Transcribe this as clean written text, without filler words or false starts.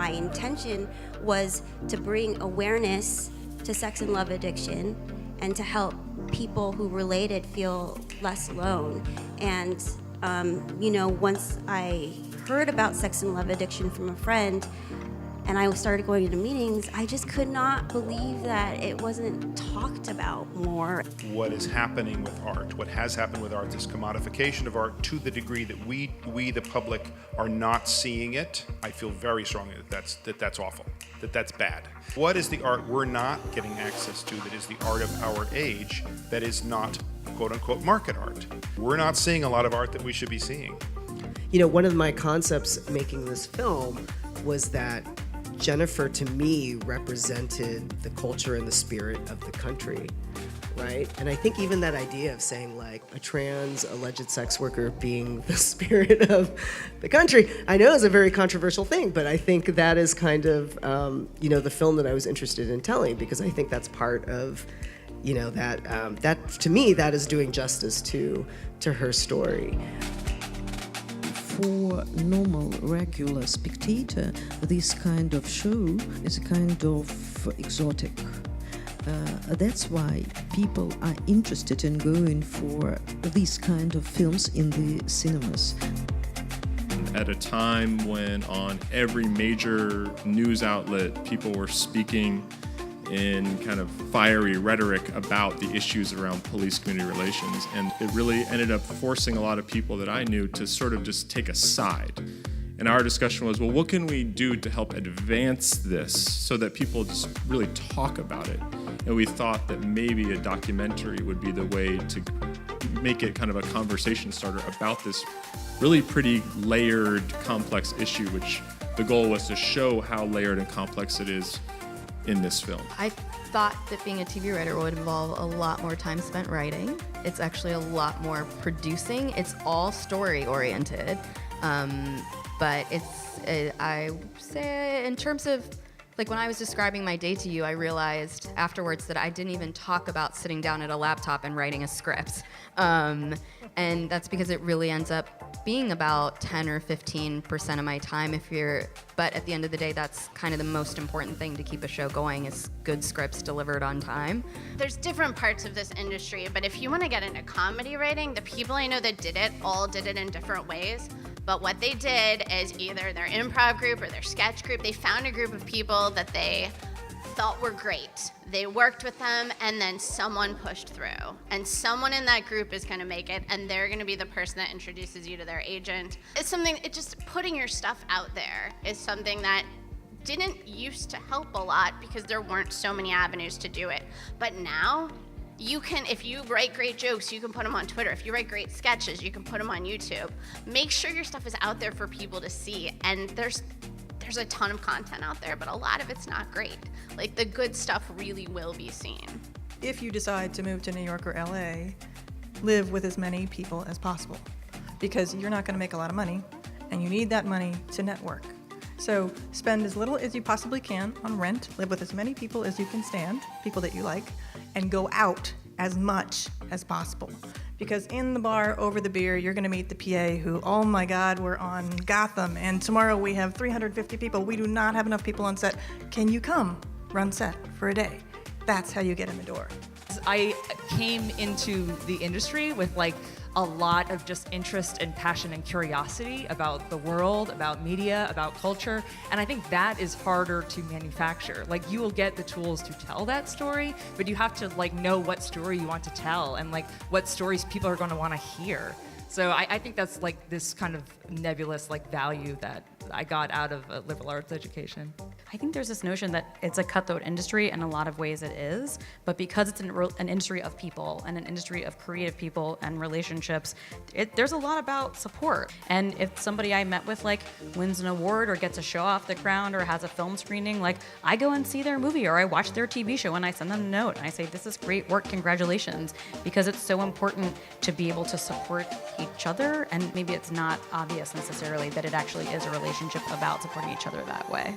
my intention was to bring awareness to sex and love addiction and to help people who related feel less alone. And, once I heard about sex and love addiction from a friend, and I started going to meetings, I just could not believe that it wasn't talked about more. What is happening with art, what has happened with art, this commodification of art to the degree that we the public, are not seeing it, I feel very strongly that that's awful, that's bad. What is the art we're not getting access to that is the art of our age that is not quote-unquote market art? We're not seeing a lot of art that we should be seeing. One of my concepts making this film was that Jennifer, to me, represented the culture and the spirit of the country, right? And I think even that idea of saying, like, a trans alleged sex worker being the spirit of the country, I know is a very controversial thing, but I think that is kind of, the film that I was interested in telling, because I think that's part of, that to me, that is doing justice to her story. For normal, regular spectator, this kind of show is a kind of exotic. That's why people are interested in going for these kind of films in the cinemas. At a time when on every major news outlet, people were speaking in kind of fiery rhetoric about the issues around police-community relations. And it really ended up forcing a lot of people that I knew to sort of just take a side. And our discussion was, well, what can we do to help advance this so that people just really talk about it? And we thought that maybe a documentary would be the way to make it kind of a conversation starter about this really pretty layered, complex issue, which the goal was to show how layered and complex it is in this film. I thought that being a TV writer would involve a lot more time spent writing. It's actually a lot more producing. It's all story oriented, but I say in terms of, like, when I was describing my day to you, I realized afterwards that I didn't even talk about sitting down at a laptop and writing a script. And that's because it really ends up being about 10 or 15% of my time but at the end of the day, that's kind of the most important thing to keep a show going, is good scripts delivered on time. There's different parts of this industry, but if you want to get into comedy writing, the people I know that did it all did it in different ways. But what they did is either their improv group or their sketch group, they found a group of people that they thought were great. They worked with them, and then someone pushed through. And someone in that group is gonna make it, and they're gonna be the person that introduces you to their agent. It just putting your stuff out there is something that didn't used to help a lot because there weren't so many avenues to do it. But now, you can, if you write great jokes, you can put them on Twitter. If you write great sketches, you can put them on YouTube. Make sure your stuff is out there for people to see. And there's a ton of content out there, but a lot of it's not great. Like, the good stuff really will be seen. If you decide to move to New York or LA, live with as many people as possible, because you're not going to make a lot of money, and you need that money to network. So spend as little as you possibly can on rent, live with as many people as you can stand, people that you like, and go out as much as possible. Because in the bar, over the beer, you're gonna meet the PA who, oh my God, we're on Gotham, and tomorrow we have 350 people. We do not have enough people on set. Can you come run set for a day? That's how you get in the door. I came into the industry with a lot of just interest and passion and curiosity about the world, about media, about culture, and I think that is harder to manufacture. You will get the tools to tell that story, but you have to know what story you want to tell and what stories people are going to want to hear. So I think that's this kind of nebulous value that I got out of a liberal arts education. I think there's this notion that it's a cutthroat industry, and in a lot of ways it is, but because it's an industry of people and an industry of creative people and relationships, there's a lot about support. And if somebody I met with wins an award or gets a show off the ground or has a film screening, I go and see their movie or I watch their TV show and I send them a note and I say, this is great work, congratulations, because it's so important to be able to support each other, and maybe it's not obvious necessarily that it actually is a relationship about supporting each other that way.